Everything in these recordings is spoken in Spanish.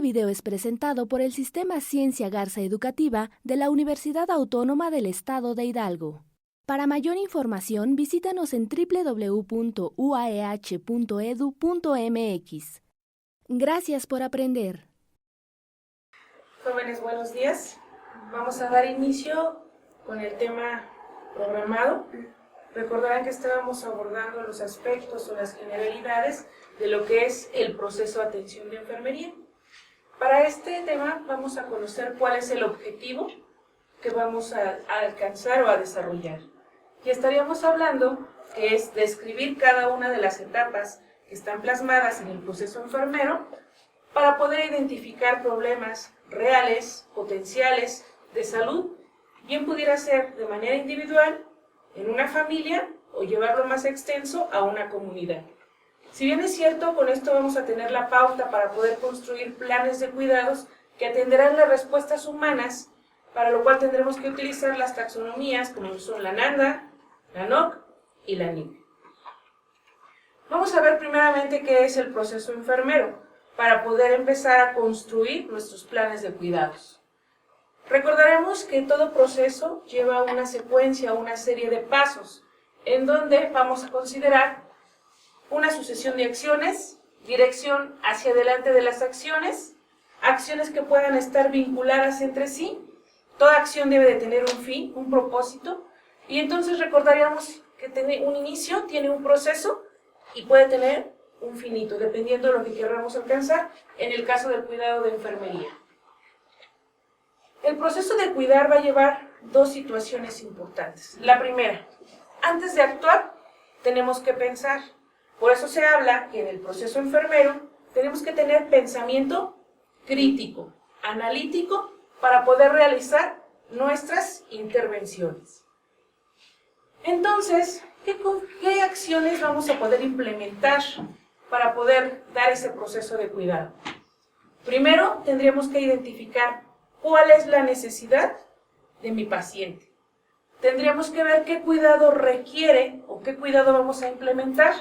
video es presentado por el Sistema Ciencia Garza Educativa de la Universidad Autónoma del Estado de Hidalgo. Para mayor información, visítanos en www.uaeh.edu.mx. Gracias por aprender. Jóvenes, buenos días. Vamos a dar inicio con el tema programado. Recordarán que estábamos abordando los aspectos o las generalidades de lo que es el proceso de atención de enfermería. Para este tema vamos a conocer cuál es el objetivo que vamos a alcanzar o a desarrollar. Y estaríamos hablando que es describir cada una de las etapas que están plasmadas en el proceso enfermero para poder identificar problemas reales, potenciales, de salud, bien pudiera ser de manera individual, en una familia o llevarlo más extenso a una comunidad. Si bien es cierto, con esto vamos a tener la pauta para poder construir planes de cuidados que atenderán las respuestas humanas, para lo cual tendremos que utilizar las taxonomías como son la NANDA, la NOC y la NIC. Vamos a ver primeramente qué es el proceso enfermero, para poder empezar a construir nuestros planes de cuidados. Recordaremos que todo proceso lleva una secuencia, una serie de pasos, en donde vamos a considerar una sucesión de acciones, dirección hacia adelante de las acciones, acciones que puedan estar vinculadas entre sí. Toda acción debe de tener un fin, un propósito, y entonces recordaríamos que tiene un inicio, tiene un proceso y puede tener un finito, dependiendo de lo que queramos alcanzar en el caso del cuidado de enfermería. El proceso de cuidar va a llevar dos situaciones importantes. La primera, antes de actuar, tenemos que pensar. Por eso se habla que en el proceso enfermero tenemos que tener pensamiento crítico, analítico, para poder realizar nuestras intervenciones. Entonces, ¿qué acciones vamos a poder implementar para poder dar ese proceso de cuidado? Primero, tendríamos que identificar cuál es la necesidad de mi paciente. Tendríamos que ver qué cuidado requiere o qué cuidado vamos a implementar.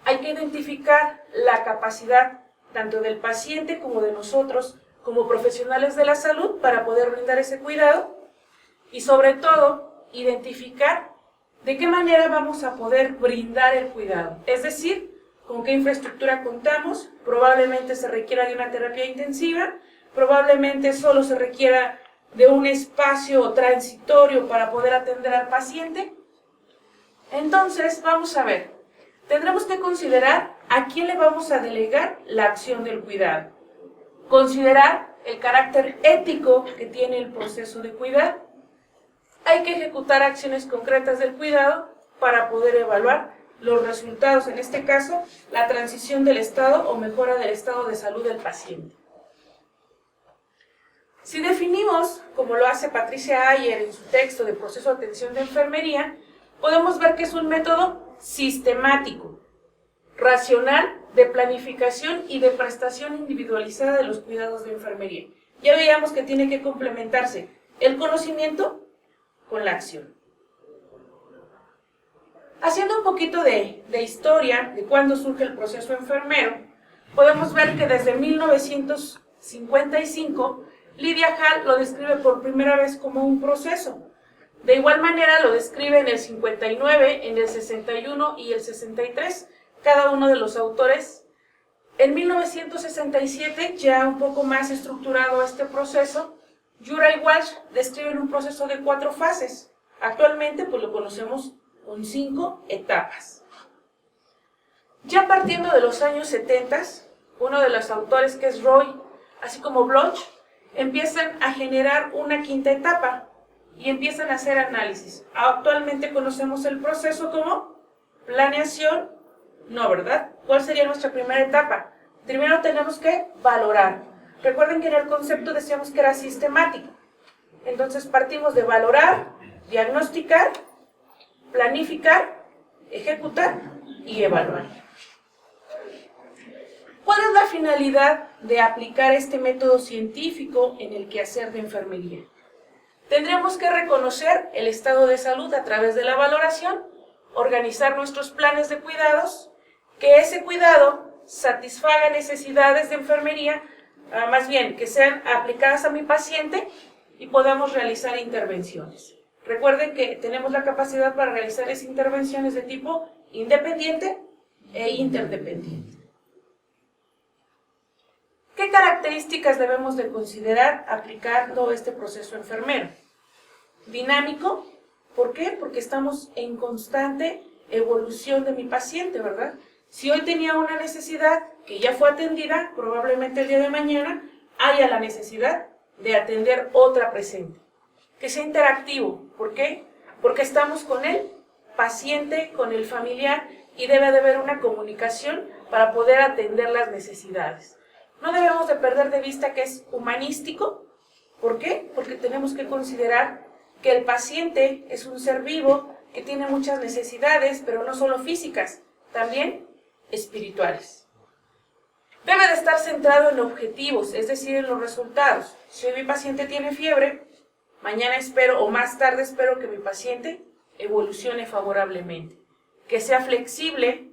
Hay que identificar la capacidad tanto del paciente como de nosotros como profesionales de la salud para poder brindar ese cuidado y sobre todo identificar de qué manera vamos a poder brindar el cuidado. Es decir, con qué infraestructura contamos, probablemente se requiera de una terapia intensiva, probablemente solo se requiera de un espacio transitorio para poder atender al paciente. Entonces, vamos a ver, tendremos que considerar a quién le vamos a delegar la acción del cuidado. Considerar el carácter ético que tiene el proceso de cuidado. Hay que ejecutar acciones concretas del cuidado para poder evaluar los resultados, en este caso, la transición del estado o mejora del estado de salud del paciente. Si definimos, como lo hace Patricia Ayer en su texto de proceso de atención de enfermería, podemos ver que es un método sistemático, racional, de planificación y de prestación individualizada de los cuidados de enfermería. Ya veíamos que tiene que complementarse el conocimiento con la acción. Haciendo un poquito de historia de cuándo surge el proceso enfermero, podemos ver que desde 1955 Lydia Hall lo describe por primera vez como un proceso. De igual manera lo describe en el 59, en el 61 y el 63, cada uno de los autores. En 1967, ya un poco más estructurado este proceso, Jura y Walsh describen un proceso de 4 fases. Actualmente pues lo conocemos con 5 etapas. Ya partiendo de los años 70, uno de los autores que es Roy, así como Bloch, empiezan a generar una 5ª etapa y empiezan a hacer análisis. Actualmente conocemos el proceso como planeación, no, ¿verdad? ¿Cuál sería nuestra primera etapa? Primero tenemos que valorar. Recuerden que en el concepto decíamos que era sistemático. Entonces partimos de valorar, diagnosticar, planificar, ejecutar y evaluar. ¿Cuál es la finalidad de aplicar este método científico en el quehacer de enfermería? Tendremos que reconocer el estado de salud a través de la valoración, organizar nuestros planes de cuidados, que ese cuidado satisfaga necesidades de enfermería más bien que sean aplicadas a mi paciente y podamos realizar intervenciones. Recuerden que tenemos la capacidad para realizar esas intervenciones de tipo independiente e interdependiente. ¿Qué características debemos de considerar aplicando este proceso enfermero? Dinámico. ¿Por qué? Porque estamos en constante evolución de mi paciente, ¿verdad? Si hoy tenía una necesidad que ya fue atendida, probablemente el día de mañana haya la necesidad de atender otra presente. Que sea interactivo. ¿Por qué? Porque estamos con el paciente, con el familiar, y debe de haber una comunicación para poder atender las necesidades. No debemos de perder de vista que es humanístico. ¿Por qué? Porque tenemos que considerar que el paciente es un ser vivo que tiene muchas necesidades, pero no solo físicas, también espirituales. Debe de estar centrado en objetivos, es decir, en los resultados. Si hoy mi paciente tiene fiebre, mañana espero o más tarde espero que mi paciente evolucione favorablemente. Que sea flexible,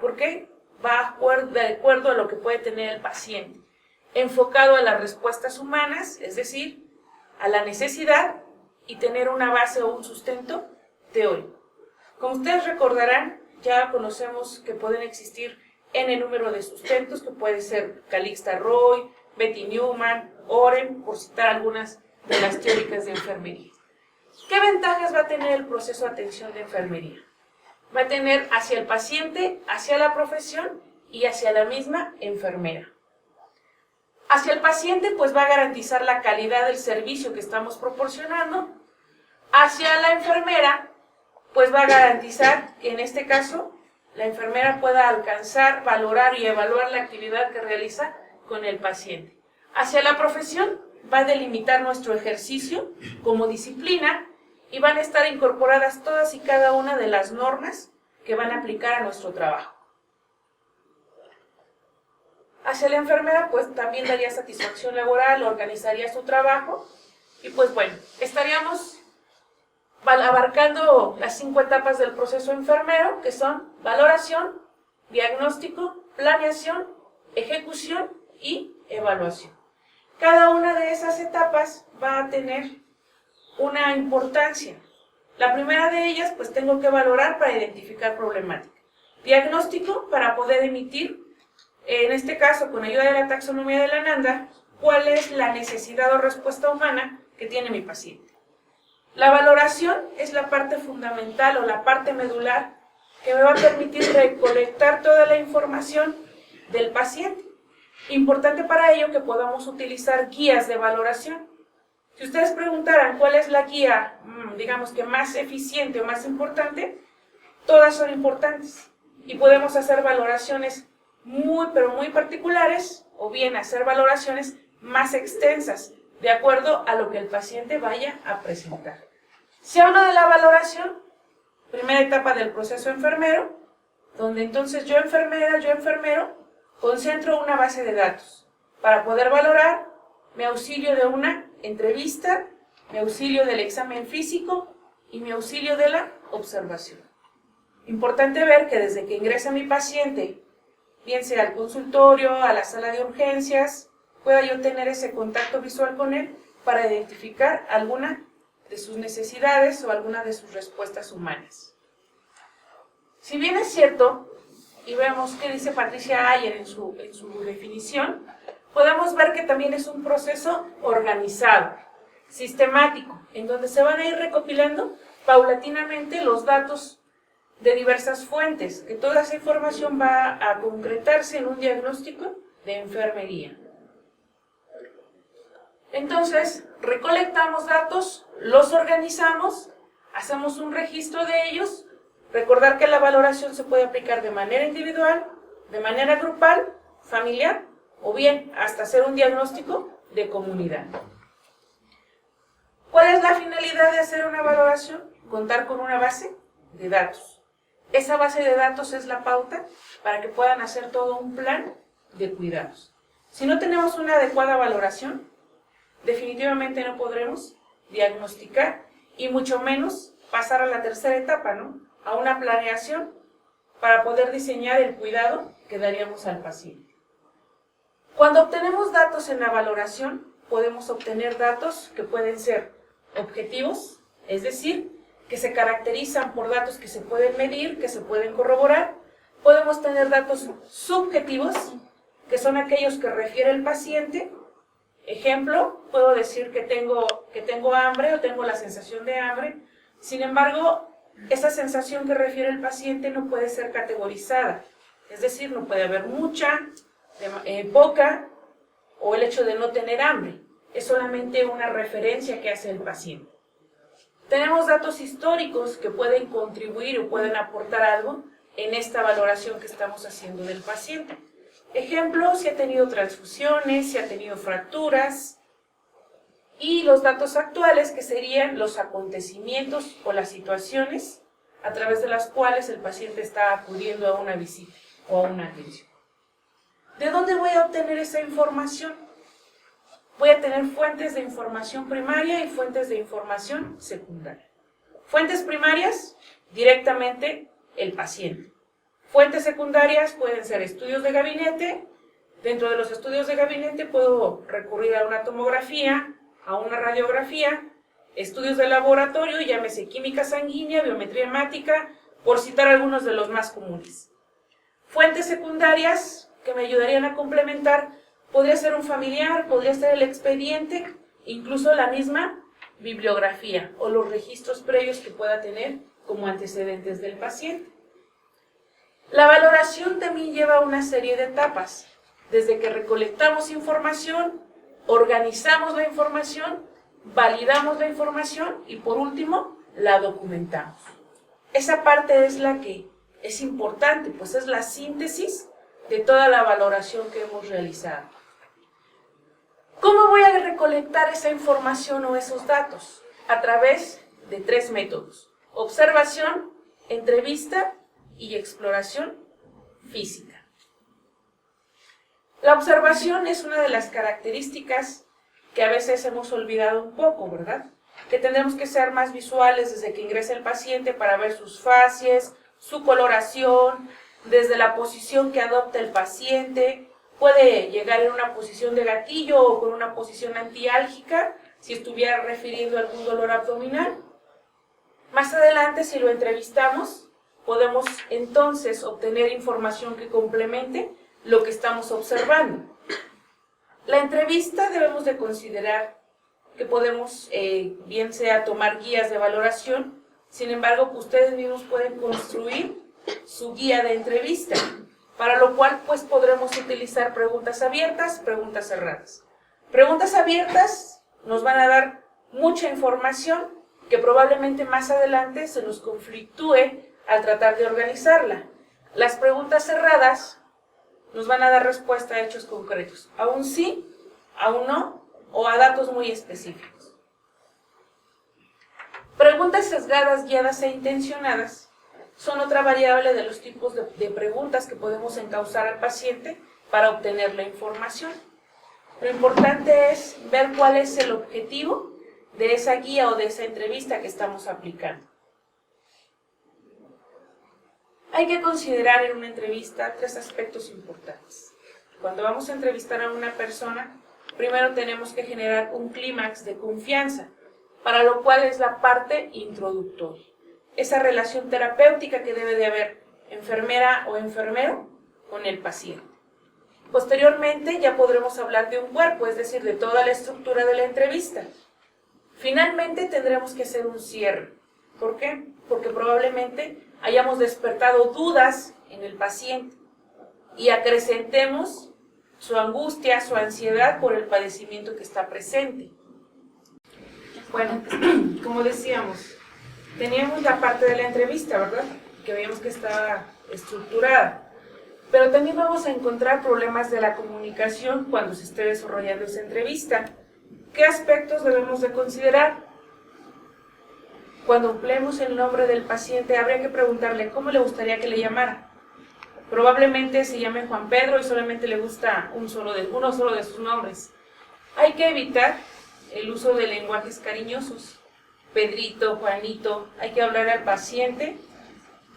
¿por qué? Va de acuerdo a lo que puede tener el paciente. Enfocado a las respuestas humanas, es decir, a la necesidad y tener una base o un sustento teórico. Como ustedes recordarán, ya conocemos que pueden existir n número de sustentos, que puede ser Calixta Roy, Betty Newman, Oren, por citar algunas de las teóricas de enfermería. ¿Qué ventajas va a tener el proceso de atención de enfermería? Va a tener hacia el paciente, hacia la profesión y hacia la misma enfermera. Hacia el paciente, pues va a garantizar la calidad del servicio que estamos proporcionando. Hacia la enfermera, pues va a garantizar que en este caso la enfermera pueda alcanzar, valorar y evaluar la actividad que realiza con el paciente. Hacia la profesión, va a delimitar nuestro ejercicio como disciplina y van a estar incorporadas todas y cada una de las normas que van a aplicar a nuestro trabajo. Hacia la enfermera, pues también daría satisfacción laboral, organizaría su trabajo y pues bueno, estaríamos abarcando las 5 etapas del proceso enfermero, que son valoración, diagnóstico, planeación, ejecución y evaluación. Cada una de esas etapas va a tener una importancia. La primera de ellas, pues tengo que valorar para identificar problemática. Diagnóstico, para poder emitir, en este caso con ayuda de la taxonomía de la Nanda, cuál es la necesidad o respuesta humana que tiene mi paciente. La valoración es la parte fundamental o la parte medular que me va a permitir recolectar toda la información del paciente. Importante para ello que podamos utilizar guías de valoración. Si ustedes preguntaran cuál es la guía, digamos que más eficiente o más importante, todas son importantes y podemos hacer valoraciones muy pero muy particulares o bien hacer valoraciones más extensas de acuerdo a lo que el paciente vaya a presentar. Si hablo de la valoración, primera etapa del proceso enfermero, donde entonces yo enfermera, yo enfermero, concentro una base de datos. Para poder valorar, me auxilio de una entrevista, me auxilio del examen físico y me auxilio de la observación. Importante ver que desde que ingresa mi paciente, bien sea al consultorio, a la sala de urgencias, pueda yo tener ese contacto visual con él para identificar alguna de sus necesidades o alguna de sus respuestas humanas. Si bien es cierto, y vemos qué dice Patricia Ayer en su definición, podemos ver que también es un proceso organizado, sistemático, en donde se van a ir recopilando paulatinamente los datos de diversas fuentes, que toda esa información va a concretarse en un diagnóstico de enfermería. Entonces, recolectamos datos, los organizamos, hacemos un registro de ellos. Recordar que la valoración se puede aplicar de manera individual, de manera grupal, familiar, o bien hasta hacer un diagnóstico de comunidad. ¿Cuál es la finalidad de hacer una valoración? Contar con una base de datos. Esa base de datos es la pauta para que puedan hacer todo un plan de cuidados. Si no tenemos una adecuada valoración, definitivamente no podremos diagnosticar y mucho menos pasar a la tercera etapa, ¿no? A una planeación para poder diseñar el cuidado que daríamos al paciente. Cuando obtenemos datos en la valoración, podemos obtener datos que pueden ser objetivos, es decir, que se caracterizan por datos que se pueden medir, que se pueden corroborar. Podemos tener datos subjetivos, que son aquellos que refiere el paciente. Ejemplo, puedo decir que tengo hambre o tengo la sensación de hambre. Sin embargo, esa sensación que refiere el paciente no puede ser categorizada. Es decir, no puede haber mucha, poca, o el hecho de no tener hambre. Es solamente una referencia que hace el paciente. Tenemos datos históricos que pueden contribuir o pueden aportar algo en esta valoración que estamos haciendo del paciente. Ejemplo, si ha tenido transfusiones, si ha tenido fracturas. Y los datos actuales, que serían los acontecimientos o las situaciones a través de las cuales el paciente está acudiendo a una visita o a una atención. ¿De dónde voy a obtener esa información? Voy a tener fuentes de información primaria y fuentes de información secundaria. Fuentes primarias, directamente el paciente. Fuentes secundarias pueden ser estudios de gabinete. Dentro de los estudios de gabinete puedo recurrir a una tomografía, a una radiografía, estudios de laboratorio, llámese química sanguínea, biometría hemática, por citar algunos de los más comunes. Fuentes secundarias que me ayudarían a complementar, podría ser un familiar, podría ser el expediente, incluso la misma bibliografía o los registros previos que pueda tener como antecedentes del paciente. La valoración también lleva una serie de etapas, desde que recolectamos información, organizamos la información, validamos la información y por último la documentamos. Esa parte es la que es importante, pues es la síntesis de toda la valoración que hemos realizado. ¿Cómo voy a recolectar esa información o esos datos? A través de 3 métodos: observación, entrevista y exploración física. La observación es una de las características que a veces hemos olvidado un poco, ¿verdad? Que tenemos que ser más visuales desde que ingresa el paciente para ver sus facies, su coloración, desde la posición que adopta el paciente. Puede llegar en una posición de gatillo o con una posición antiálgica, si estuviera refiriendo a algún dolor abdominal. Más adelante, si lo entrevistamos, podemos entonces obtener información que complemente lo que estamos observando. La entrevista debemos de considerar que podemos, bien sea tomar guías de valoración, sin embargo, ustedes mismos pueden construir su guía de entrevista, para lo cual pues podremos utilizar preguntas abiertas, preguntas cerradas. Preguntas abiertas nos van a dar mucha información que probablemente más adelante se nos conflictúe al tratar de organizarla. Las preguntas cerradas nos van a dar respuesta a hechos concretos, a un sí, a un no o a datos muy específicos. Preguntas sesgadas, guiadas e intencionadas son otra variable de los tipos de preguntas que podemos encauzar al paciente para obtener la información. Lo importante es ver cuál es el objetivo de esa guía o de esa entrevista que estamos aplicando. Hay que considerar en una entrevista 3 aspectos importantes. Cuando vamos a entrevistar a una persona, primero tenemos que generar un clímax de confianza, para lo cual es la parte introductoria. Esa relación terapéutica que debe de haber enfermera o enfermero con el paciente. Posteriormente ya podremos hablar de un cuerpo, es decir, de toda la estructura de la entrevista. Finalmente tendremos que hacer un cierre. ¿Por qué? Porque probablemente hayamos despertado dudas en el paciente y acrecentemos su angustia, su ansiedad por el padecimiento que está presente. Bueno, como decíamos, teníamos la parte de la entrevista, ¿verdad? Que veíamos que estaba estructurada. Pero también vamos a encontrar problemas de la comunicación cuando se esté desarrollando esa entrevista. ¿Qué aspectos debemos de considerar? Cuando empleemos el nombre del paciente, habría que preguntarle cómo le gustaría que le llamara. Probablemente se llame Juan Pedro y solamente le gusta uno solo de sus nombres. Hay que evitar el uso de lenguajes cariñosos. Pedrito, Juanito, hay que hablar al paciente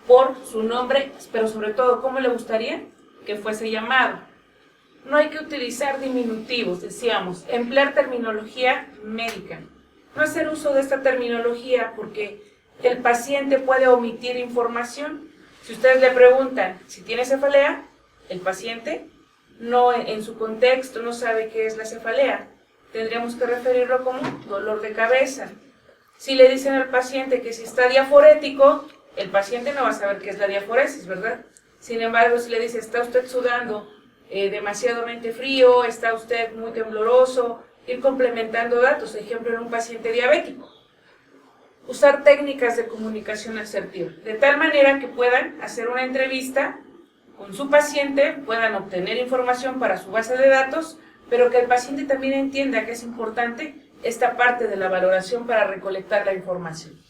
por su nombre, pero sobre todo cómo le gustaría que fuese llamado. no hay que utilizar diminutivos, decíamos, emplear terminología médica. No hacer uso de esta terminología porque el paciente puede omitir información. Si ustedes le preguntan si tiene cefalea, el paciente no, en su contexto, no sabe qué es la cefalea. Tendríamos que referirlo como dolor de cabeza. Si le dicen al paciente que si está diaforético, el paciente no va a saber qué es la diaforesis, ¿verdad? Sin embargo, si le dice, está usted sudando demasiadamente frío, está usted muy tembloroso, ir complementando datos, ejemplo, en un paciente diabético. Usar técnicas de comunicación asertiva, de tal manera que puedan hacer una entrevista con su paciente, puedan obtener información para su base de datos, pero que el paciente también entienda que es importante esta parte de la valoración para recolectar la información.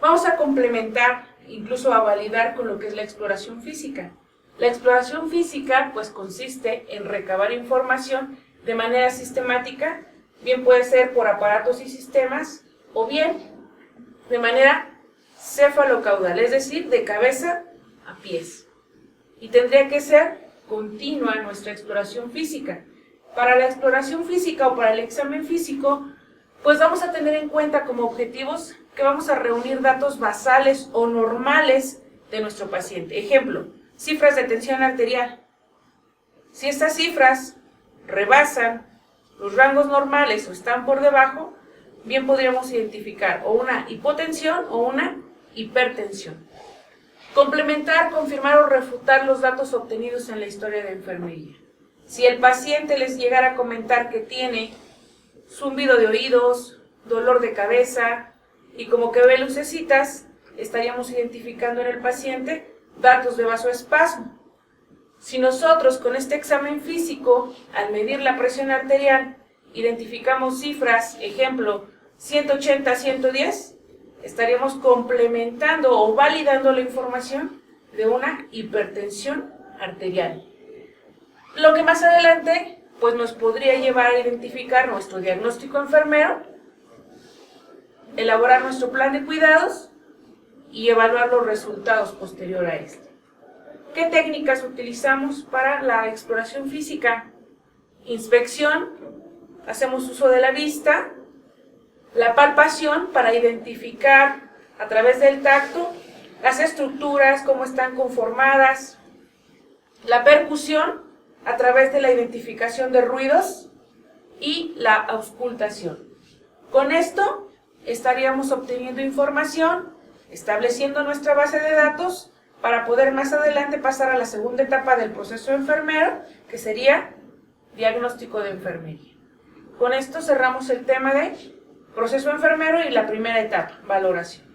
Vamos a complementar, incluso a validar con lo que es la exploración física. La exploración física pues consiste en recabar información de manera sistemática, bien puede ser por aparatos y sistemas, o bien de manera cefalocaudal, es decir, de cabeza a pies. Y tendría que ser continua nuestra exploración física. Para la exploración física o para el examen físico, pues vamos a tener en cuenta como objetivos que vamos a reunir datos basales o normales de nuestro paciente. Ejemplo, cifras de tensión arterial. Si estas cifras rebasan los rangos normales o están por debajo, bien podríamos identificar o una hipotensión o una hipertensión. Complementar, confirmar o refutar los datos obtenidos en la historia de enfermería. Si el paciente les llegara a comentar que tiene zumbido de oídos, dolor de cabeza y como que ve lucecitas, estaríamos identificando en el paciente datos de vasoespasmo. Si nosotros con este examen físico, al medir la presión arterial, identificamos cifras, ejemplo, 180 a 110, estaríamos complementando o validando la información de una hipertensión arterial. Lo que más adelante pues nos podría llevar a identificar nuestro diagnóstico enfermero, elaborar nuestro plan de cuidados y evaluar los resultados posterior a este. ¿Qué técnicas utilizamos para la exploración física? Inspección, hacemos uso de la vista, la palpación para identificar a través del tacto las estructuras, cómo están conformadas, la percusión a través de la identificación de ruidos y la auscultación. Con esto estaríamos obteniendo información, estableciendo nuestra base de datos para poder más adelante pasar a la segunda etapa del proceso enfermero, que sería diagnóstico de enfermería. Con esto cerramos el tema de proceso enfermero y la primera etapa, valoración.